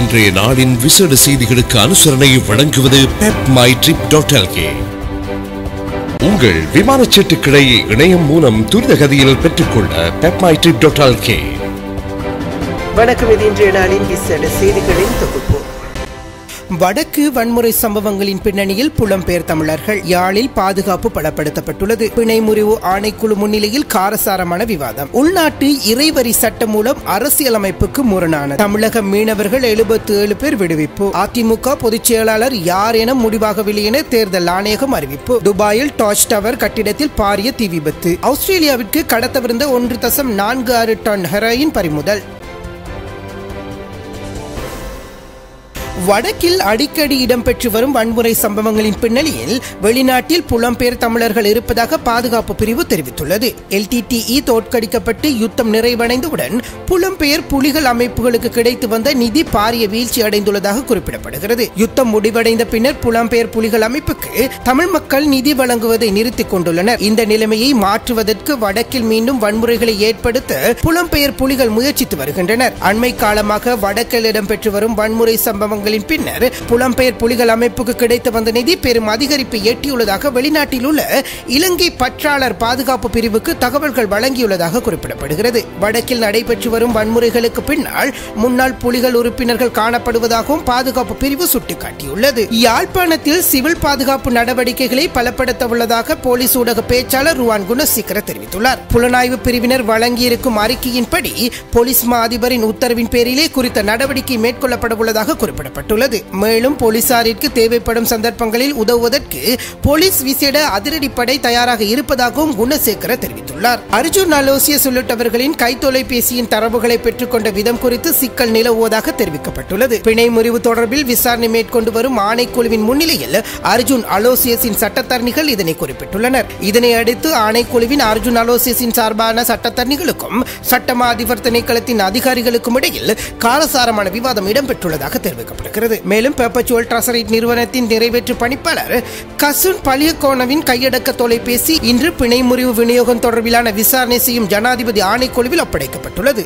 இன்றைய நாளின் விசேட செய்திகளுக்கு அனுசரணை வழங்குவது pepmytrip.lk. உங்கள் விமானச்சீட்டுக்களை இணையம் மூலம் துரிதகதியில் பெற்றுக்கொள்ள pepmytrip.lk. வணக்கம். இது இன்றைய நாளின் விசேட செய்திகளின் தொகுப்பு. வடக்கு வன்முறை சம்பவங்களின் பின்னணியில் புலம்பெயர் தமிழர்கள். யாழில் பாதுகாப்பு பலப்படுத்தப்பட்டுள்ளது. பிணை முறிவு ஆணைக்குழு முன்னிலையில் காரசாரமான விவாதம். உள்நாட்டு இறைவரி சட்டம் மூலம் அரசியலமைப்புக்கு முரணான தமிழக மீனவர்கள் 77 பேர் விடுவிப்பு. அதிமுக பொதுச் செயலாளர் யார் என முடிவாகவில்லை என தேர்தல் ஆணையகம் அறிவிப்பு. துபாயில் டாச் டவர் கட்டிடத்தில் பாரிய தீ விபத்து. ஆஸ்திரேலியாவிற்கு கடத்தவிருந்த 1.46 டன் ஹெரோயின் பறிமுதல். வடக்கில் அடிக்கடி இடம்பெற்று வரும் வன்முறை சம்பவங்களின் பின்னணியில் வெளிநாட்டில் புலம்பெயர் தமிழர்கள் இருப்பதாக பாதுகாப்பு பிரிவு தெரிவித்துள்ளது. LTTE தோற்கடிக்கப்பட்டு யுத்தம் நிறைவடைந்தவுடன் புலம்பெயர் புலிகள் அமைப்புகளுக்கு கிடைத்து வந்த நிதி பாரிய வீழ்ச்சி அடைந்துள்ளதாக குறிப்பிடப்படுகிறது. யுத்தம் முடிவடைந்த பின்னர் புலம்பெயர் புலிகள் அமைப்புக்கு தமிழ் மக்கள் நிதி வழங்குவதை நிறுத்திக் கொண்டுள்ளனர். இந்த நிலைமையை மாற்றுவதற்கு வடக்கில் மீண்டும் வன்முறைகளை ஏற்படுத்த புலம்பெயர் புலிகள் முயற்சித்து வருகின்றனர். அண்மை காலமாக வடக்கில் இடம்பெற்று வரும் வன்முறை சம்பவங்கள் பின்னர் புலம்பெயர் புலிகள் அமைப்புக்கு கிடைத்து வந்த நிதி பெரும் அதிகரிப்பை எட்டியுள்ளதாக வெளிநாட்டில் உள்ள இலங்கை பற்றாளர் பாதுகாப்பு பிரிவுக்கு தகவல்கள் வழங்கியுள்ளதாக குறிப்பிடப்படுகிறது. வடக்கில் நடைபெற்று வரும் வன்முறைகளுக்கு பின்னால் முன்னாள் புலிகள் உறுப்பினர்கள் காணப்படுவதாகவும் பாதுகாப்பு பிரிவு சுட்டிக்காட்டியுள்ளது. யாழ்ப்பாணத்தில் சிவில் பாதுகாப்பு நடவடிக்கைகளை பலப்படுத்த உள்ளதாக போலீஸ் ஊடக பேச்சாளர் ருவான் குணசேகர தெரிவித்துள்ளார். புலனாய்வு பிரிவினர் வழங்கியிருக்கும் அறிக்கையின்படி போலீஸ் மா அதிபரின் உத்தரவின் பேரிலே குறித்த நடவடிக்கை மேற்கொள்ளப்பட உள்ளதாக குறிப்பிடப்பட்டது. மேலும் போலீசாரிற்கு தேவைப்படும் சந்தர்ப்பங்களில் உதவுவதற்கு போலீஸ் விசேட அதிரடிப்படை தயாராக இருப்பதாகவும் குணசேகர தெரிவித்துள்ளார். அர்ஜுன் அலோசியஸ் உள்ளிட்டவர்களின் கைத்தொலைபேசியின் தரவுகளை பெற்றுக்கொண்ட விதம் குறித்து சிக்கல் நிலவுவதாக தெரிவிக்கப்பட்டுள்ளது. பிணை முறிவு தொடர்பில் விசாரணை மேற்கொண்டு வரும் ஆணைக்குழுவின் முன்னிலையில் அர்ஜுன் அலோசியஸின் சட்டத்தரணிகள் இதனை குறிப்பிட்டுள்ளனர். இதனை அடுத்து ஆணைக்குழுவின் அர்ஜுன் அலோசியஸின் சார்பான சட்டத்தரணிகளுக்கும் சட்டமா அதிபர் திணைக்களத்தின் அதிகாரிகளுக்கும் இடையில் காரசாரமான விவாதம் இடம்பெற்றுள்ளதாக தெரிவிக்கப்பட்டது. மேலும் பெர்பச்சுவல் ட்ரஸரைட் நிறுவனத்தின் நிறைவேற்று பணிப்பாளர் கசுன் பலியகோனவின் கையடக்க தொலைபேசி இன்று பிணை முறிவு விநியோகம் தொடர்பிலான விசாரணை செய்யும் ஜனாதிபதி ஆணைக்குழுவில் ஒப்படைக்கப்பட்டுள்ளது.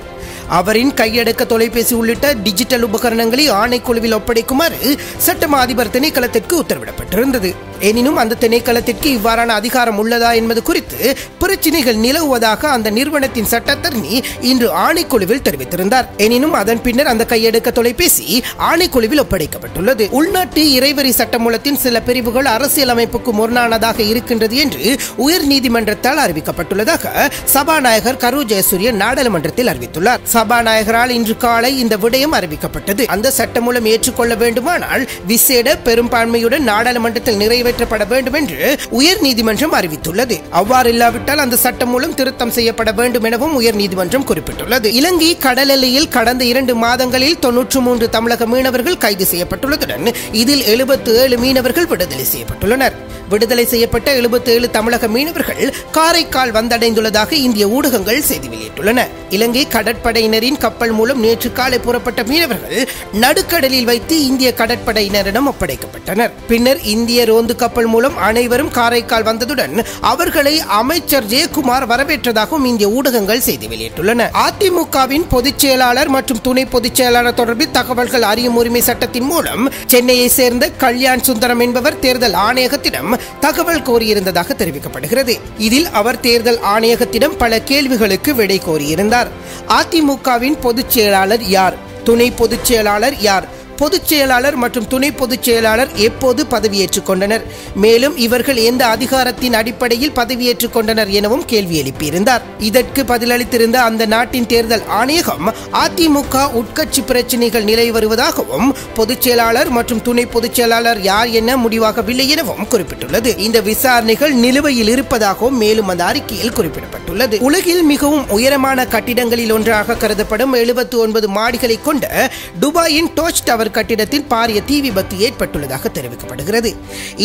அவரின் கையடக்க தொலைபேசி உள்ளிட்ட டிஜிட்டல் உபகரணங்களை ஆணைக்குழுவில் ஒப்படைக்குமாறு சட்டமா அதிபர் திணைக்களத்திற்கு உத்தரவிடப்பட்டிருந்தது. எனினும் அந்த திணைக்களத்திற்கு இவ்வாறான அதிகாரம் உள்ளதா என்பது குறித்து பிரச்சினைகள் நிலவுவதாக அந்த நிறுவனத்தின் சட்டத்தரணி இன்று ஆணைக்குழுவில் தெரிவித்திருந்தார். எனினும் அதன் பின்னர் அந்த கையடக்க தொலைபேசி ஆணைக்குழுவில் ஒப்படைக்கப்பட்டுள்ளது. உள்நாட்டு இறைவரி சட்டமூலத்தின் சில பிரிவுகள் அரசியலமைப்புக்கு முரணானதாக இருக்கின்றது என்று உயர் நீதிமன்றத்தால் அறிவிக்கப்பட்டுள்ளதாக சபாநாயகர் கரு ஜெயசூரிய நாடாளுமன்றத்தில் அறிவித்துள்ளார். சபாநாயகரால் இன்று காலை இந்த விடயம் அறிவிக்கப்பட்டது. அந்த சட்டமூலம் ஏற்றுக்கொள்ள வேண்டுமானால் விசேட பெரும்பான்மையுடன் நாடாளுமன்றத்தில் நிறைவேற்றப்பட வேண்டும் என்று உயர் நீதிமன்றம் அறிவித்துள்ளது. அவ்வாறு இல்லாவிட்டால் அந்த சட்டம் மூலம் திருத்தம் செய்யப்பட வேண்டும் எனவும் உயர் நீதிமன்றம் குறிப்பிட்டுள்ளது. இலங்கை கடல் எல்லையில் கடந்த 2 மாதங்களில் 93 தமிழக மீனவர்கள் கைது செய்யப்பட்டுள்ளதுடன் இதில் 77 மீனவர்கள் விடுதலை செய்யப்பட்டுள்ளனர். விடுதலை செய்யப்பட்ட 77 தமிழக மீனவர்கள் காரைக்கால் வந்தடைந்துள்ளதாக இந்திய ஊடகங்கள் செய்தி வெளியிட்டுள்ளன. இலங்கை கடற்படையினரின் கப்பல் மூலம் நேற்று காலை புறப்பட்ட மீனவர்கள் நடுக்கடலில் வைத்து இந்திய கடற்படையினரிடம் ஒப்படைக்கப்பட்டனர். பின்னர் இந்திய ரோந்து கப்பல் மூலம் அனைவரும் காரைக்கால் வந்ததுடன் அவர்களை அமைச்சர் ஜெயக்குமார் வரவேற்றதாகவும் இந்திய ஊடகங்கள் செய்தி வெளியிட்டுள்ளன. அதிமுகவின் பொதுச் செயலாளர் மற்றும் துணை பொதுச் செயலாளர் தொடர்பில் தகவல்கள் அறியும் உரிமை சட்டத்தின் மூலம் சென்னையை சேர்ந்த கல்யாண் சுந்தரம் என்பவர் தேர்தல் ஆணையகத்திடம் தகவல் கோரியிருந்ததாக தெரிவிக்கப்படுகிறது. இதில் அவர் தேர்தல் ஆணையகத்திடம் பல கேள்விகளுக்கு விடை கோரியிருந்தார். அதிமுகவின் பொதுச் செயலாளர் யார்? துணை பொதுச் செயலாளர் யார்? பொதுச் செயலாளர் மற்றும் துணை பொதுச் செயலாளர் எப்போது பதவியேற்றுக் கொண்டனர்? மேலும் இவர்கள் எந்த அதிகாரத்தின் அடிப்படையில் பதவியேற்றுக் கொண்டனர் எனவும் கேள்வி எழுப்பியிருந்தார். இதற்கு பதிலளித்திருந்த அந்த நாட்டின் தேர்தல் ஆணையகம் அதிமுக உட்கட்சி பிரச்சினைகள் நிலை வருவதாகவும் பொதுச் செயலாளர் மற்றும் துணை பொதுச் செயலாளர் யார் என முடிவாகவில்லை எனவும் குறிப்பிட்டுள்ளது. இந்த விசாரணைகள் நிலுவையில் இருப்பதாகவும் மேலும் அந்த அறிக்கையில் குறிப்பிடப்பட்டுள்ளது. உலகில் மிகவும் உயரமான கட்டிடங்களில் ஒன்றாக கருதப்படும் 79 மாடிகளை கொண்ட துபாயின் டாச் டவர் கட்டிடத்தில் பாரிய தீ விபத்து ஏற்பட்டுள்ளதாக தெரிவிக்கப்படுகிறது.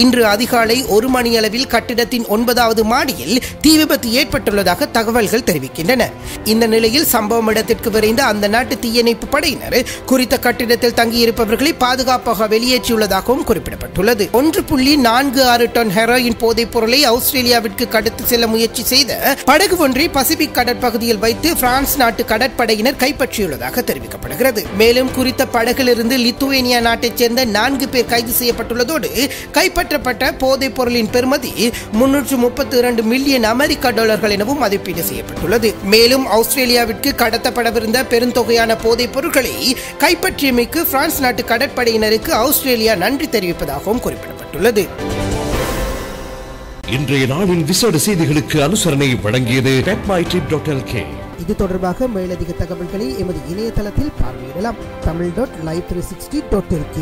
இன்று அதிகாலை 1 மணியளவில் கட்டிடத்தின் 9வது மாடியில் தீ விபத்து ஏற்பட்டுள்ளதாக தகவல்கள் தெரிவிக்கின்றன. இந்த நிலையில் சம்பவம் இடத்திற்கு விரைந்த அந்த நாட்டு தீயணைப்பு படையினர் குறித்த கட்டிடத்தில் தங்கியிருப்பவர்களை பாதுகாப்பாக வெளியேற்றியுள்ளதாகவும் குறிப்பிடப்பட்டுள்ளது. 1.46 டன் ஹெரோயின் போதைப் பொருளை ஆஸ்திரேலியாவிற்கு கடத்தி செல்ல முயற்சி செய்த படகு ஒன்றை பசிபிக் கடற்பகுதியில் வைத்து பிரான்ஸ் நாட்டு கடற்படையினர் கைப்பற்றியுள்ளதாக தெரிவிக்கப்படுகிறது. மேலும் குறித்த படகிலிருந்து லித்துவேனியா நாட்டைச் சேர்ந்த 4 பேர் கைது செய்யப்பட்டுள்ளதோடு கைப்பற்றப்பட்ட போதைப் பொருளின் பெறுமதி 332 மில்லியன் அமெரிக்க டாலர்கள் எனவும் மதிப்பீடு செய்யப்பட்டுள்ளது. மேலும் ஆஸ்திரேலியாவிற்கு கடத்தப்படவிருந்த பெருந்தொகையான போதைப் பொருட்களை கைப்பற்றியமைக்கு பிரான்ஸ் நாட்டு கடற்படையினருக்கு ஆஸ்திரேலியா நன்றி தெரிவிப்பதாகவும் குறிப்பிடப்பட்டுள்ளது. இன்றைய நாளின் விசேட செய்திகளுக்கு அனுசரணை வழங்கியது pepmytrip.lk. இது தொடர்பாக மேலதிக தகவல்களை எமது இணையதளத்தில் பார்வையிடலாம். tamil.live360.lk